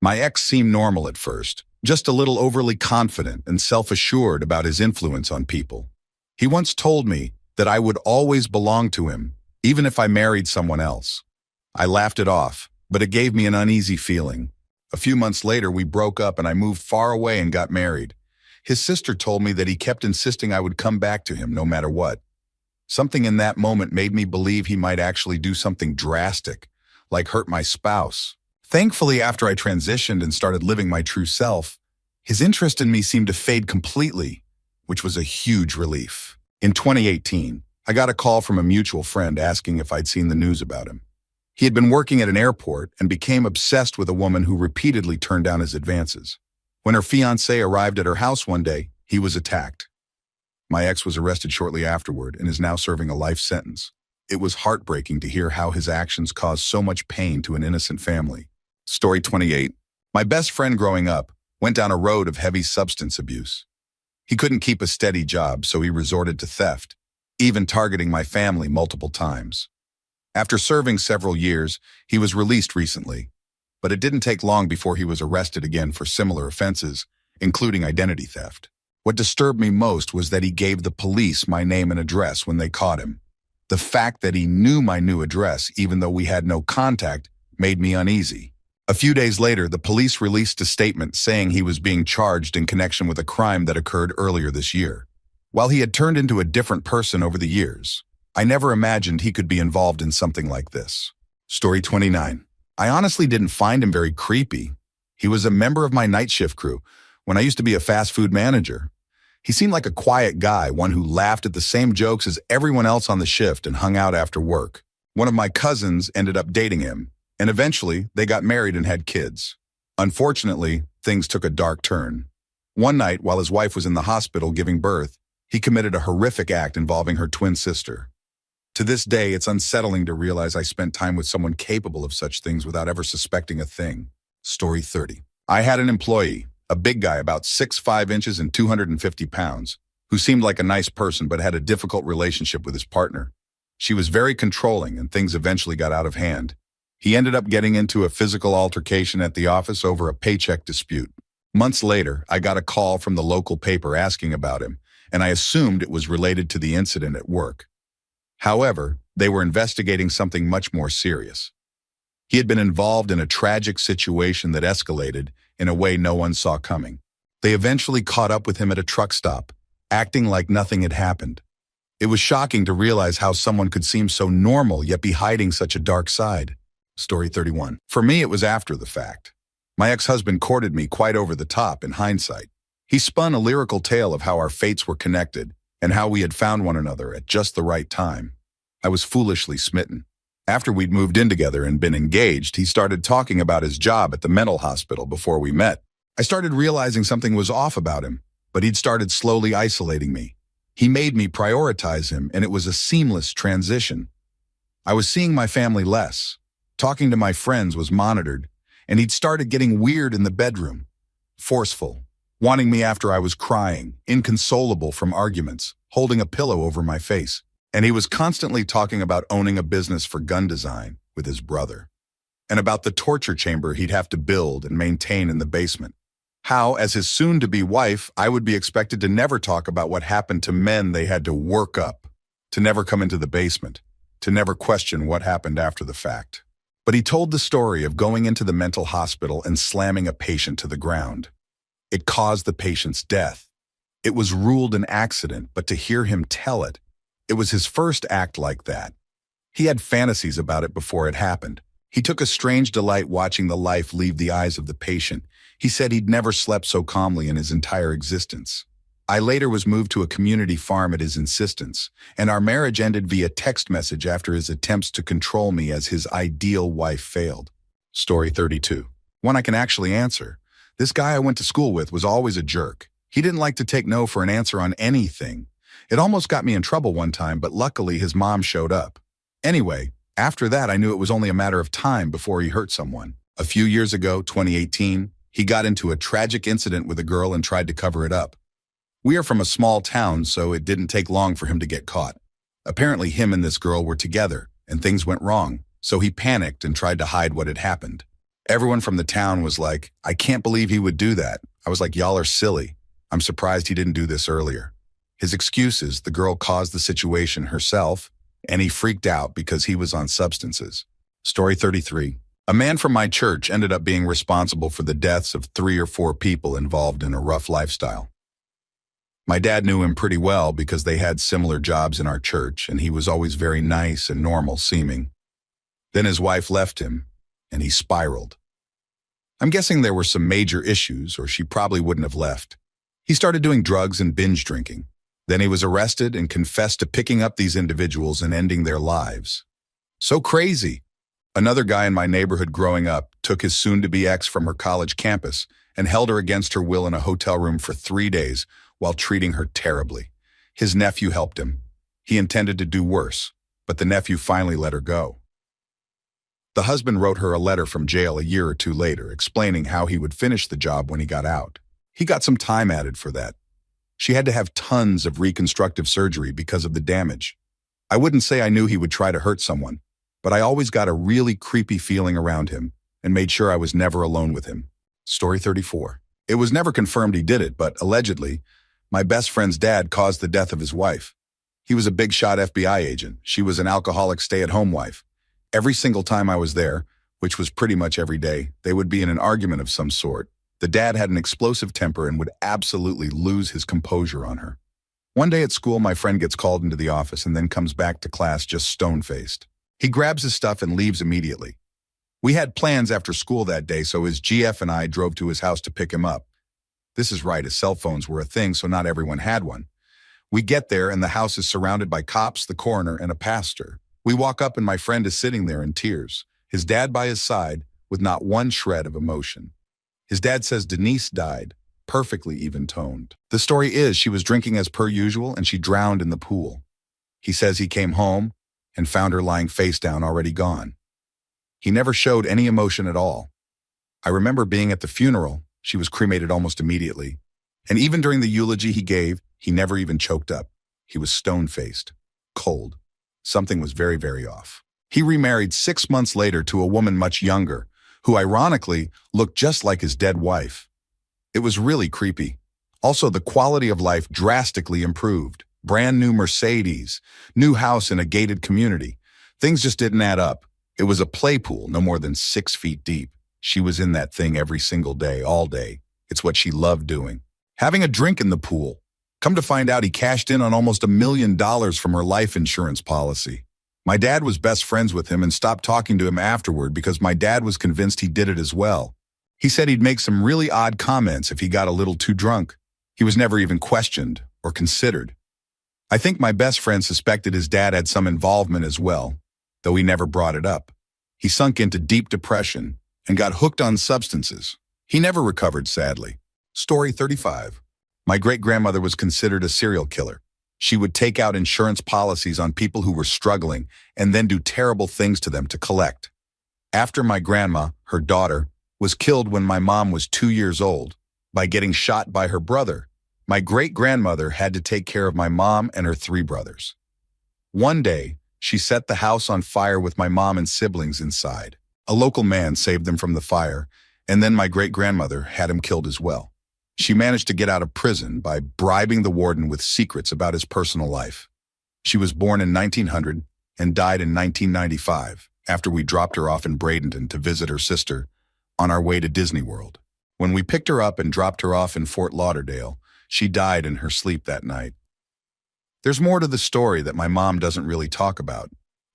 My ex seemed normal at first, just a little overly confident and self-assured about his influence on people. He once told me that I would always belong to him, even if I married someone else. I laughed it off, but it gave me an uneasy feeling. A few months later, we broke up and I moved far away and got married. His sister told me that he kept insisting I would come back to him no matter what. Something in that moment made me believe he might actually do something drastic, like hurt my spouse. Thankfully, after I transitioned and started living my true self, his interest in me seemed to fade completely, which was a huge relief. In 2018, I got a call from a mutual friend asking if I'd seen the news about him. He had been working at an airport and became obsessed with a woman who repeatedly turned down his advances. When her fiancé arrived at her house one day, he was attacked. My ex was arrested shortly afterward and is now serving a life sentence. It was heartbreaking to hear how his actions caused so much pain to an innocent family. Story 28. My best friend growing up went down a road of heavy substance abuse. He couldn't keep a steady job, so he resorted to theft, even targeting my family multiple times. After serving several years, he was released recently, but it didn't take long before he was arrested again for similar offenses, including identity theft. What disturbed me most was that he gave the police my name and address when they caught him. The fact that he knew my new address, even though we had no contact, made me uneasy. A few days later, the police released a statement saying he was being charged in connection with a crime that occurred earlier this year. While he had turned into a different person over the years, I never imagined he could be involved in something like this. Story 29. I honestly didn't find him very creepy. He was a member of my night shift crew when I used to be a fast food manager. He seemed like a quiet guy, one who laughed at the same jokes as everyone else on the shift and hung out after work. One of my cousins ended up dating him, and eventually they got married and had kids. Unfortunately, things took a dark turn. One night, while his wife was in the hospital giving birth, he committed a horrific act involving her twin sister. To this day, it's unsettling to realize I spent time with someone capable of such things without ever suspecting a thing. Story 30. I had an employee, a big guy about 6'5" and 250 pounds, who seemed like a nice person but had a difficult relationship with his partner. She was very controlling and things eventually got out of hand. He ended up getting into a physical altercation at the office over a paycheck dispute. Months later, I got a call from the local paper asking about him, and I assumed it was related to the incident at work. However, they were investigating something much more serious. He had been involved in a tragic situation that escalated in a way no one saw coming. They eventually caught up with him at a truck stop, acting like nothing had happened. It was shocking to realize how someone could seem so normal yet be hiding such a dark side. Story 31. For me, it was after the fact. My ex-husband courted me quite over the top in hindsight. He spun a lyrical tale of how our fates were connected and how we had found one another at just the right time. I was foolishly smitten. After we'd moved in together and been engaged, he started talking about his job at the mental hospital before we met. I started realizing something was off about him, but he'd started slowly isolating me. He made me prioritize him, and it was a seamless transition. I was seeing my family less. Talking to my friends was monitored, and he'd started getting weird in the bedroom. Forceful, wanting me after I was crying, inconsolable from arguments, holding a pillow over my face. And he was constantly talking about owning a business for gun design with his brother, and about the torture chamber he'd have to build and maintain in the basement. How, as his soon-to-be wife, I would be expected to never talk about what happened to men they had to work up, to never come into the basement, to never question what happened after the fact. But he told the story of going into the mental hospital and slamming a patient to the ground. It caused the patient's death. It was ruled an accident, but to hear him tell it, it was his first act like that. He had fantasies about it before it happened. He took a strange delight watching the life leave the eyes of the patient. He said he'd never slept so calmly in his entire existence. I later was moved to a community farm at his insistence, and our marriage ended via text message after his attempts to control me as his ideal wife failed. Story 32. One I can actually answer. This guy I went to school with was always a jerk. He didn't like to take no for an answer on anything. It almost got me in trouble one time, but luckily his mom showed up. Anyway, after that I knew it was only a matter of time before he hurt someone. A few years ago, 2018, he got into a tragic incident with a girl and tried to cover it up. We are from a small town, so it didn't take long for him to get caught. Apparently him and this girl were together, and things went wrong, so he panicked and tried to hide what had happened. Everyone from the town was like, "I can't believe he would do that." I was like, "Y'all are silly. I'm surprised he didn't do this earlier." His excuse is the girl caused the situation herself, and he freaked out because he was on substances. Story 33. A man from my church ended up being responsible for the deaths of 3 or 4 people involved in a rough lifestyle. My dad knew him pretty well because they had similar jobs in our church, and he was always very nice and normal seeming. Then his wife left him, and he spiraled. I'm guessing there were some major issues, or she probably wouldn't have left. He started doing drugs and binge drinking. Then he was arrested and confessed to picking up these individuals and ending their lives. So crazy. Another guy in my neighborhood growing up took his soon-to-be ex from her college campus and held her against her will in a hotel room for 3 days while treating her terribly. His nephew helped him. He intended to do worse, but the nephew finally let her go. The husband wrote her a letter from jail a year or 2 later explaining how he would finish the job when he got out. He got some time added for that. She had to have tons of reconstructive surgery because of the damage. I wouldn't say I knew he would try to hurt someone, but I always got a really creepy feeling around him and made sure I was never alone with him. Story 34. It was never confirmed he did it, but allegedly, my best friend's dad caused the death of his wife. He was a big-shot FBI agent. She was an alcoholic stay-at-home wife. Every single time I was there, which was pretty much every day, they would be in an argument of some sort. The dad had an explosive temper and would absolutely lose his composure on her. One day at school, my friend gets called into the office and then comes back to class just stone-faced. He grabs his stuff and leaves immediately. We had plans after school that day, so his GF and I drove to his house to pick him up. This is right, his cell phones were a thing, so not everyone had one. We get there and the house is surrounded by cops, the coroner, and a pastor. We walk up and my friend is sitting there in tears, his dad by his side, with not one shred of emotion. His dad says Denise died, perfectly even-toned. The story is she was drinking as per usual and she drowned in the pool. He says he came home and found her lying face down, already gone. He never showed any emotion at all. I remember being at the funeral. She was cremated almost immediately. And even during the eulogy he gave, he never even choked up. He was stone-faced, cold. Something was very, very off. He remarried 6 months later to a woman much younger, who ironically looked just like his dead wife. It was really creepy. Also, the quality of life drastically improved. Brand new Mercedes, new house in a gated community. Things just didn't add up. It was a play pool no more than 6 feet deep. She was in that thing every single day, all day. It's what she loved doing. Having a drink in the pool. Come to find out, he cashed in on almost $1 million from her life insurance policy. My dad was best friends with him and stopped talking to him afterward because my dad was convinced he did it as well. He said he'd make some really odd comments if he got a little too drunk. He was never even questioned or considered. I think my best friend suspected his dad had some involvement as well, though he never brought it up. He sunk into deep depression and got hooked on substances. He never recovered, sadly. Story 35. My great-grandmother was considered a serial killer. She would take out insurance policies on people who were struggling and then do terrible things to them to collect. After my grandma, her daughter, was killed when my mom was 2 years old by getting shot by her brother, my great-grandmother had to take care of my mom and her 3 brothers. One day, she set the house on fire with my mom and siblings inside. A local man saved them from the fire, and then my great-grandmother had him killed as well. She managed to get out of prison by bribing the warden with secrets about his personal life. She was born in 1900 and died in 1995 after we dropped her off in Bradenton to visit her sister on our way to Disney World. When we picked her up and dropped her off in Fort Lauderdale, she died in her sleep that night. There's more to the story that my mom doesn't really talk about,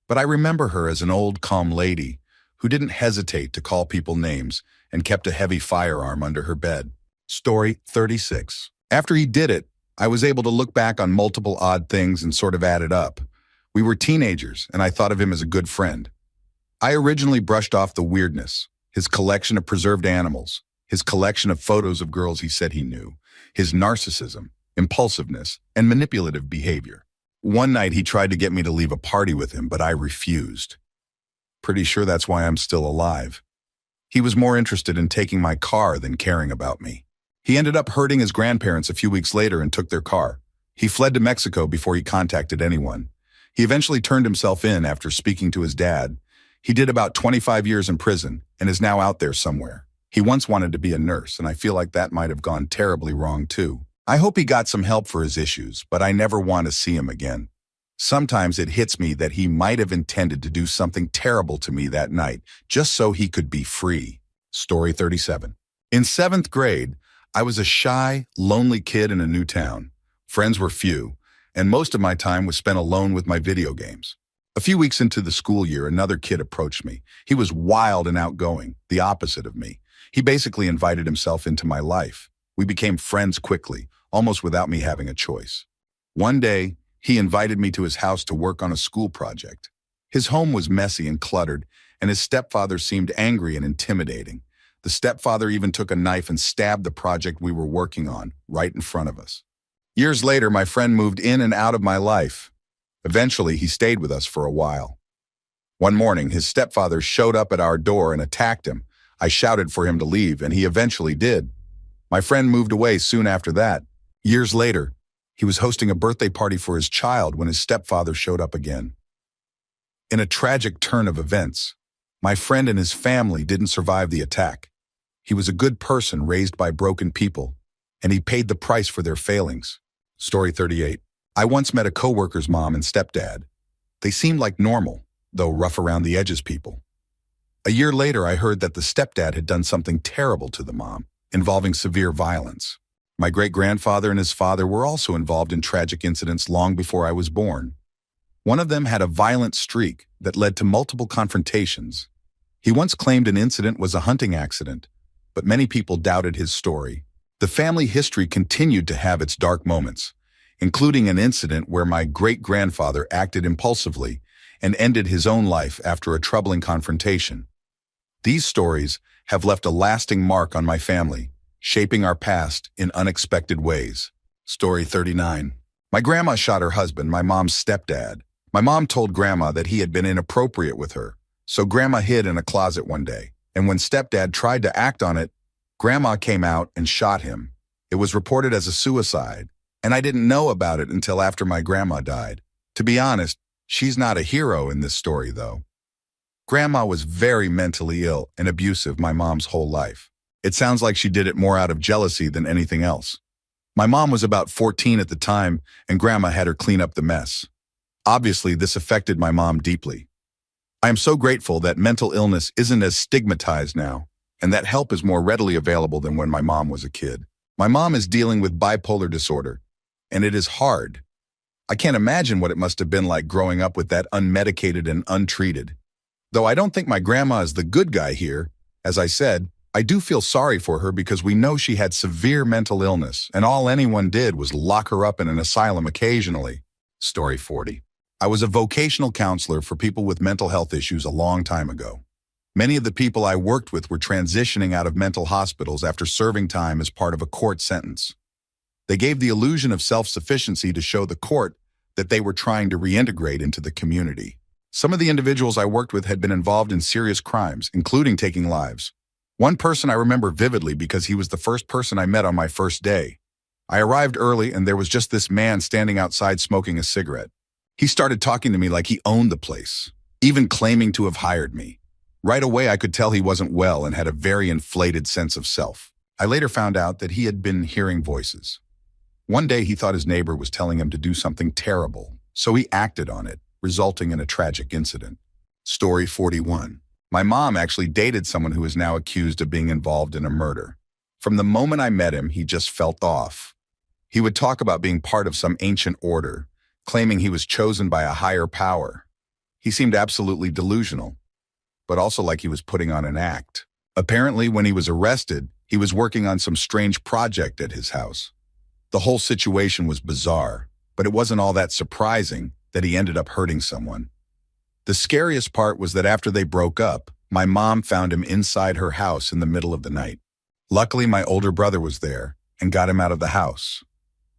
but I remember her as an old, calm lady who didn't hesitate to call people names and kept a heavy firearm under her bed. Story 36. After he did it, I was able to look back on multiple odd things and sort of add it up. We were teenagers, and I thought of him as a good friend. I originally brushed off the weirdness, his collection of preserved animals, his collection of photos of girls he said he knew, his narcissism, impulsiveness, and manipulative behavior. One night he tried to get me to leave a party with him, but I refused. Pretty sure that's why I'm still alive. He was more interested in taking my car than caring about me. He ended up hurting his grandparents a few weeks later and took their car. He fled to Mexico before he contacted anyone. He eventually turned himself in after speaking to his dad. He did about 25 years in prison and is now out there somewhere. He once wanted to be a nurse, and I feel like that might have gone terribly wrong too. I hope he got some help for his issues, but I never want to see him again. Sometimes it hits me that he might have intended to do something terrible to me that night, just so he could be free. Story 37. In 7th grade, I was a shy, lonely kid in a new town. Friends were few, and most of my time was spent alone with my video games. A few weeks into the school year, another kid approached me. He was wild and outgoing, the opposite of me. He basically invited himself into my life. We became friends quickly, almost without me having a choice. One day, he invited me to his house to work on a school project. His home was messy and cluttered, and his stepfather seemed angry and intimidating. The stepfather even took a knife and stabbed the project we were working on right in front of us. Years later, my friend moved in and out of my life. Eventually, he stayed with us for a while. One morning, his stepfather showed up at our door and attacked him. I shouted for him to leave, and he eventually did. My friend moved away soon after that. Years later, he was hosting a birthday party for his child when his stepfather showed up again. In a tragic turn of events, my friend and his family didn't survive the attack. He was a good person raised by broken people, and he paid the price for their failings. Story 38. I once met a coworker's mom and stepdad. They seemed like normal, though rough around the edges people. A year later, I heard that the stepdad had done something terrible to the mom, involving severe violence. My great-grandfather and his father were also involved in tragic incidents long before I was born. One of them had a violent streak that led to multiple confrontations. He once claimed an incident was a hunting accident, but many people doubted his story. The family history continued to have its dark moments, including an incident where my great-grandfather acted impulsively and ended his own life after a troubling confrontation. These stories have left a lasting mark on my family, shaping our past in unexpected ways. Story 39. My grandma shot her husband, my mom's stepdad. My mom told Grandma that he had been inappropriate with her, so Grandma hid in a closet one day. And when stepdad tried to act on it, Grandma came out and shot him. It was reported as a suicide, and I didn't know about it until after my grandma died. To be honest, she's not a hero in this story, though. Grandma was very mentally ill and abusive my mom's whole life. It sounds like she did it more out of jealousy than anything else. My mom was about 14 at the time, and Grandma had her clean up the mess. Obviously, this affected my mom deeply. I am so grateful that mental illness isn't as stigmatized now, and that help is more readily available than when my mom was a kid. My mom is dealing with bipolar disorder, and it is hard. I can't imagine what it must have been like growing up with that unmedicated and untreated. Though I don't think my grandma is the good guy here, as I said, I do feel sorry for her because we know she had severe mental illness, and all anyone did was lock her up in an asylum occasionally. Story 40. I was a vocational counselor for people with mental health issues a long time ago. Many of the people I worked with were transitioning out of mental hospitals after serving time as part of a court sentence. They gave the illusion of self-sufficiency to show the court that they were trying to reintegrate into the community. Some of the individuals I worked with had been involved in serious crimes, including taking lives. One person I remember vividly because he was the first person I met on my first day. I arrived early and there was just this man standing outside smoking a cigarette. He started talking to me like he owned the place, even claiming to have hired me. Right away, I could tell he wasn't well and had a very inflated sense of self. I later found out that he had been hearing voices. One day, he thought his neighbor was telling him to do something terrible, so he acted on it, resulting in a tragic incident. Story 41. My mom actually dated someone who is now accused of being involved in a murder. From the moment I met him, he just felt off. He would talk about being part of some ancient order, claiming he was chosen by a higher power. He seemed absolutely delusional, but also like he was putting on an act. Apparently, when he was arrested, he was working on some strange project at his house. The whole situation was bizarre, but it wasn't all that surprising that he ended up hurting someone. The scariest part was that after they broke up, my mom found him inside her house in the middle of the night. Luckily, my older brother was there and got him out of the house.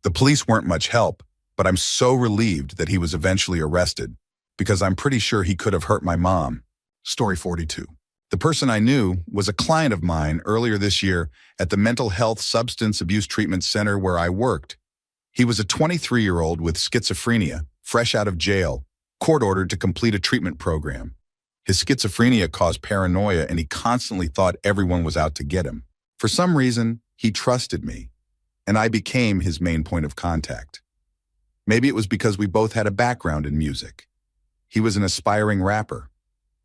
The police weren't much help, but I'm so relieved that he was eventually arrested because I'm pretty sure he could have hurt my mom. Story 42. The person I knew was a client of mine earlier this year at the Mental Health Substance Abuse Treatment Center where I worked. He was a 23-year-old with schizophrenia, fresh out of jail, court-ordered to complete a treatment program. His schizophrenia caused paranoia and he constantly thought everyone was out to get him. For some reason, he trusted me, and I became his main point of contact. Maybe it was because we both had a background in music. He was an aspiring rapper.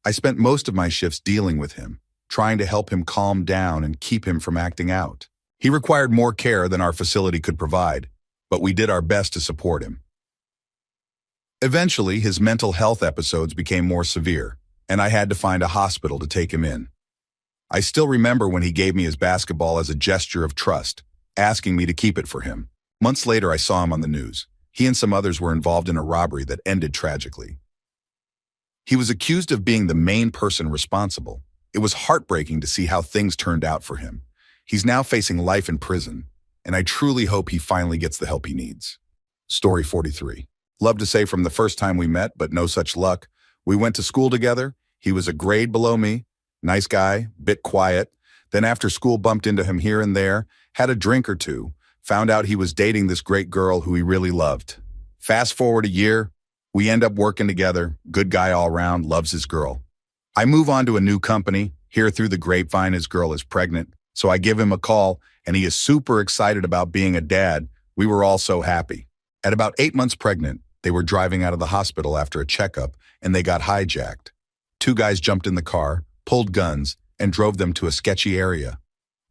I spent most of my shifts dealing with him, trying to help him calm down and keep him from acting out. He required more care than our facility could provide, but we did our best to support him. Eventually, his mental health episodes became more severe, and I had to find a hospital to take him in. I still remember when he gave me his basketball as a gesture of trust, asking me to keep it for him. Months later, I saw him on the news. He and some others were involved in a robbery that ended tragically. He was accused of being the main person responsible. It was heartbreaking to see how things turned out for him. He's now facing life in prison, and I truly hope he finally gets the help he needs. Story 43. Love to say from the first time we met, but no such luck. We went to school together. He was a grade below me. Nice guy, bit quiet. Then after school bumped into him here and there, had a drink or two, found out he was dating this great girl who he really loved. Fast forward a year, we end up working together, good guy all around, loves his girl. I move on to a new company, hear through the grapevine his girl is pregnant, so I give him a call, and he is super excited about being a dad. We were all so happy. At about 8 months pregnant, they were driving out of the hospital after a checkup, and they got hijacked. 2 guys jumped in the car, pulled guns, and drove them to a sketchy area.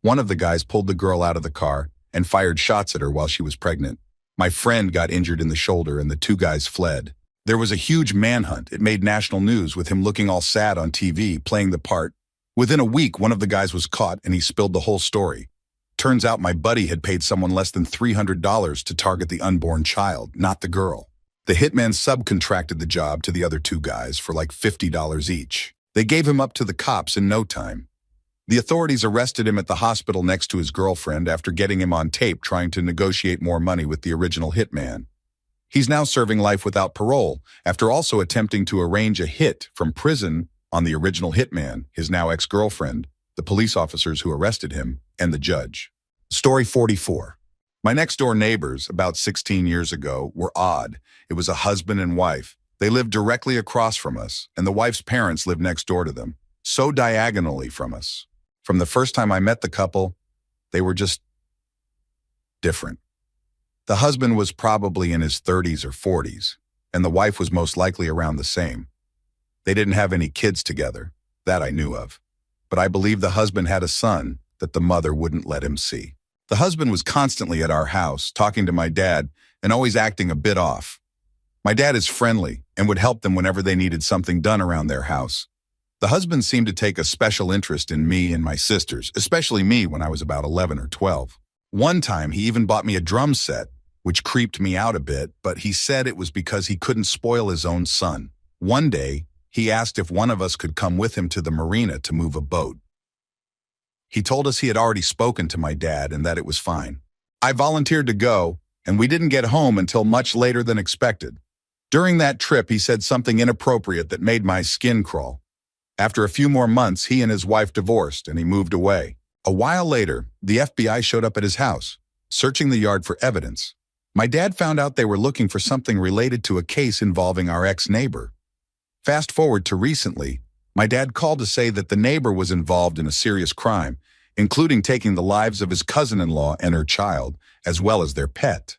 One of the guys pulled the girl out of the car and fired shots at her while she was pregnant. My friend got injured in the shoulder and the two guys fled. There was a huge manhunt. It made national news with him looking all sad on TV, playing the part. Within a week, one of the guys was caught and he spilled the whole story. Turns out my buddy had paid someone less than $300 to target the unborn child, not the girl. The hitman subcontracted the job to the other two guys for like $50 each. They gave him up to the cops in no time. The authorities arrested him at the hospital next to his girlfriend after getting him on tape trying to negotiate more money with the original hitman. He's now serving life without parole after also attempting to arrange a hit from prison on the original hitman, his now ex-girlfriend, the police officers who arrested him, and the judge. Story 44. My next-door neighbors, about 16 years ago, were odd. It was a husband and wife. They lived directly across from us, and the wife's parents lived next door to them, so diagonally from us. From the first time I met the couple, they were just different. The husband was probably in his 30s or 40s, and the wife was most likely around the same. They didn't have any kids together, that I knew of, but I believe the husband had a son that the mother wouldn't let him see. The husband was constantly at our house, talking to my dad, and always acting a bit off. My dad is friendly and would help them whenever they needed something done around their house. The husband seemed to take a special interest in me and my sisters, especially me when I was about 11 or 12. One time, he even bought me a drum set, which creeped me out a bit, but he said it was because he couldn't spoil his own son. One day, he asked if one of us could come with him to the marina to move a boat. He told us he had already spoken to my dad and that it was fine. I volunteered to go, and we didn't get home until much later than expected. During that trip, he said something inappropriate that made my skin crawl. After a few more months, he and his wife divorced, and he moved away. A while later, the FBI showed up at his house, searching the yard for evidence. My dad found out they were looking for something related to a case involving our ex-neighbor. Fast forward to recently, my dad called to say that the neighbor was involved in a serious crime, including taking the lives of his cousin-in-law and her child, as well as their pet.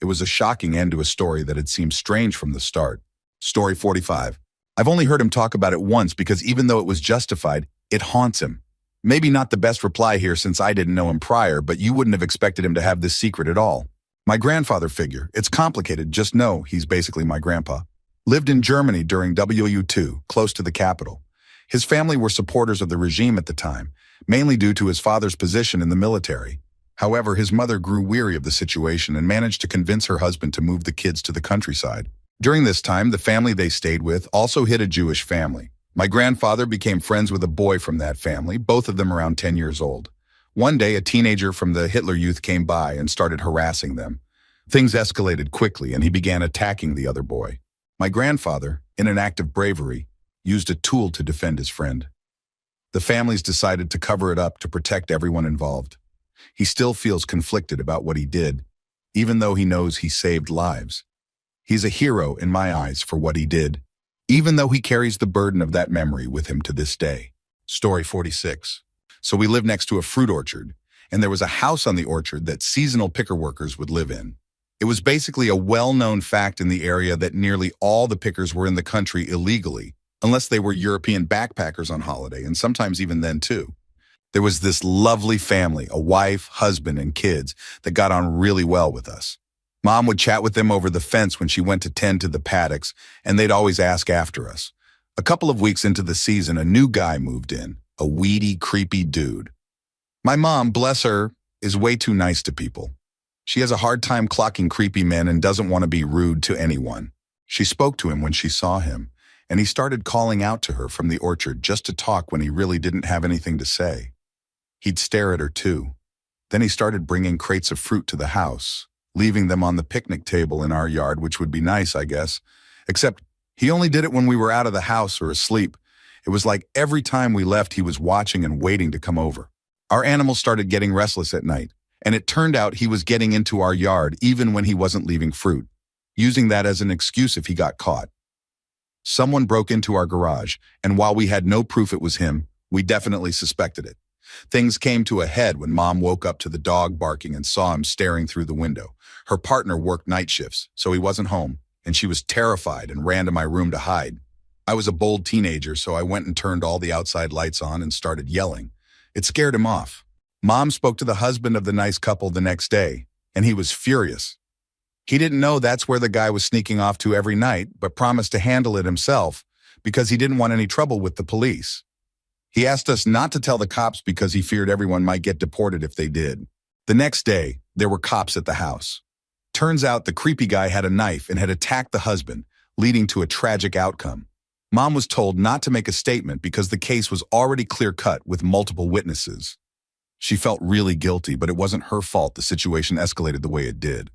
It was a shocking end to a story that had seemed strange from the start. Story 45. I've only heard him talk about it once because even though it was justified, it haunts him. Maybe not the best reply here since I didn't know him prior, but you wouldn't have expected him to have this secret at all. My grandfather figure. It's complicated, just know he's basically my grandpa. Lived in Germany during WU2, close to the capital. His family were supporters of the regime at the time, mainly due to his father's position in the military. However, his mother grew weary of the situation and managed to convince her husband to move the kids to the countryside. During this time, the family they stayed with also hid a Jewish family. My grandfather became friends with a boy from that family, both of them around 10 years old. One day, a teenager from the Hitler Youth came by and started harassing them. Things escalated quickly, and he began attacking the other boy. My grandfather, in an act of bravery, used a tool to defend his friend. The families decided to cover it up to protect everyone involved. He still feels conflicted about what he did, even though he knows he saved lives. He's a hero in my eyes for what he did, even though he carries the burden of that memory with him to this day. Story 46. So we lived next to a fruit orchard, and there was a house on the orchard that seasonal picker workers would live in. It was basically a well-known fact in the area that nearly all the pickers were in the country illegally, unless they were European backpackers on holiday, and sometimes even then too. There was this lovely family, a wife, husband, and kids that got on really well with us. Mom would chat with them over the fence when she went to tend to the paddocks, and they'd always ask after us. A couple of weeks into the season, a new guy moved in, a weedy, creepy dude. My mom, bless her, is way too nice to people. She has a hard time clocking creepy men and doesn't want to be rude to anyone. She spoke to him when she saw him, and he started calling out to her from the orchard just to talk when he really didn't have anything to say. He'd stare at her too. Then he started bringing crates of fruit to the house, leaving them on the picnic table in our yard, which would be nice, I guess. Except he only did it when we were out of the house or asleep. It was like every time we left, he was watching and waiting to come over. Our animals started getting restless at night, and it turned out he was getting into our yard even when he wasn't leaving fruit, using that as an excuse if he got caught. Someone broke into our garage, and while we had no proof it was him, we definitely suspected it. Things came to a head when Mom woke up to the dog barking and saw him staring through the window. Her partner worked night shifts, so he wasn't home, and she was terrified and ran to my room to hide. I was a bold teenager, so I went and turned all the outside lights on and started yelling. It scared him off. Mom spoke to the husband of the nice couple the next day, and he was furious. He didn't know that's where the guy was sneaking off to every night, but promised to handle it himself because he didn't want any trouble with the police. He asked us not to tell the cops because he feared everyone might get deported if they did. The next day, there were cops at the house. Turns out the creepy guy had a knife and had attacked the husband, leading to a tragic outcome. Mom was told not to make a statement because the case was already clear-cut with multiple witnesses. She felt really guilty, but it wasn't her fault the situation escalated the way it did.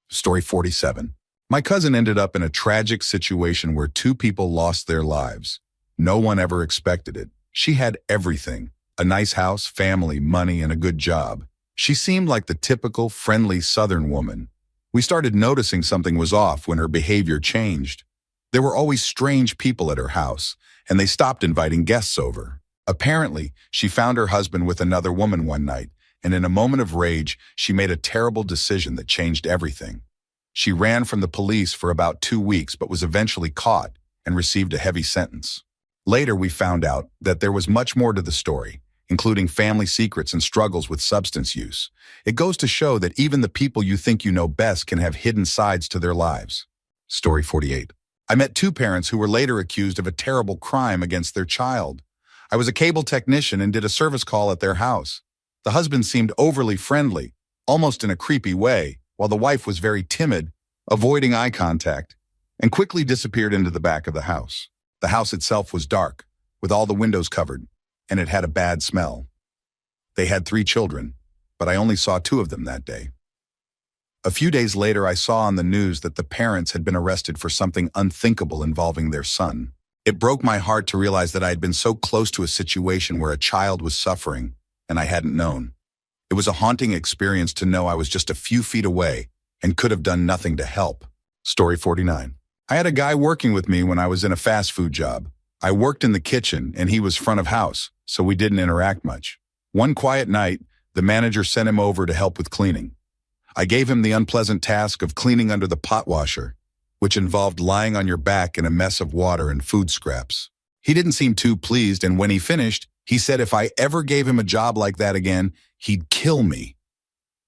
Story 47. My cousin ended up in a tragic situation where two people lost their lives. No one ever expected it. She had everything: a nice house, family, money, and a good job. She seemed like the typical friendly Southern woman. We started noticing something was off when her behavior changed. There were always strange people at her house, and they stopped inviting guests over. Apparently, she found her husband with another woman one night, and in a moment of rage, she made a terrible decision that changed everything. She ran from the police for about 2 weeks but was eventually caught and received a heavy sentence. Later, we found out that there was much more to the story, including family secrets and struggles with substance use. It goes to show that even the people you think you know best can have hidden sides to their lives. Story 48. I met two parents who were later accused of a terrible crime against their child. I was a cable technician and did a service call at their house. The husband seemed overly friendly, almost in a creepy way, while the wife was very timid, avoiding eye contact, and quickly disappeared into the back of the house. The house itself was dark, with all the windows covered, and it had a bad smell. They had 3 children, but I only saw 2 of them that day. A few days later, I saw on the news that the parents had been arrested for something unthinkable involving their son. It broke my heart to realize that I had been so close to a situation where a child was suffering, and I hadn't known. It was a haunting experience to know I was just a few feet away and could have done nothing to help. Story 49. I had a guy working with me when I was in a fast food job. I worked in the kitchen and he was front of house, so we didn't interact much. One quiet night, the manager sent him over to help with cleaning. I gave him the unpleasant task of cleaning under the pot washer, which involved lying on your back in a mess of water and food scraps. He didn't seem too pleased, and when he finished, he said if I ever gave him a job like that again, he'd kill me.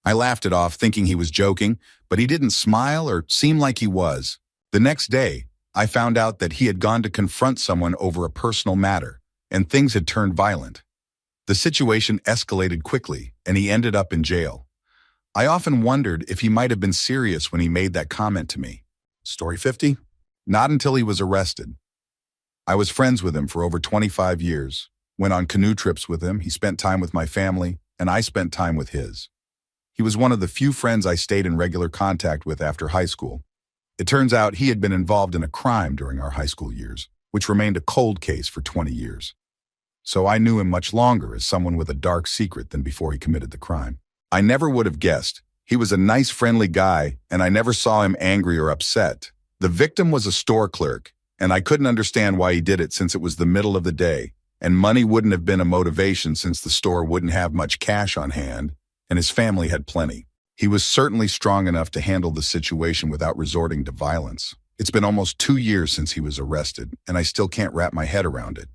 I laughed it off, thinking he was joking, but he didn't smile or seem like he was. The next day, I found out that he had gone to confront someone over a personal matter, and things had turned violent. The situation escalated quickly, and he ended up in jail. I often wondered if he might have been serious when he made that comment to me. Story 50. Not until he was arrested. I was friends with him for over 25 years. Went on canoe trips with him, he spent time with my family, and I spent time with his. He was one of the few friends I stayed in regular contact with after high school. It turns out he had been involved in a crime during our high school years, which remained a cold case for 20 years. So I knew him much longer as someone with a dark secret than before he committed the crime. I never would have guessed. He was a nice, friendly guy, and I never saw him angry or upset. The victim was a store clerk, and I couldn't understand why he did it since it was the middle of the day, and money wouldn't have been a motivation since the store wouldn't have much cash on hand, and his family had plenty. He was certainly strong enough to handle the situation without resorting to violence. It's been almost 2 years since he was arrested, and I still can't wrap my head around it.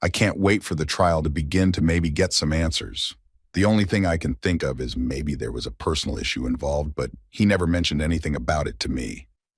I can't wait for the trial to begin to maybe get some answers. The only thing I can think of is maybe there was a personal issue involved, but he never mentioned anything about it to me.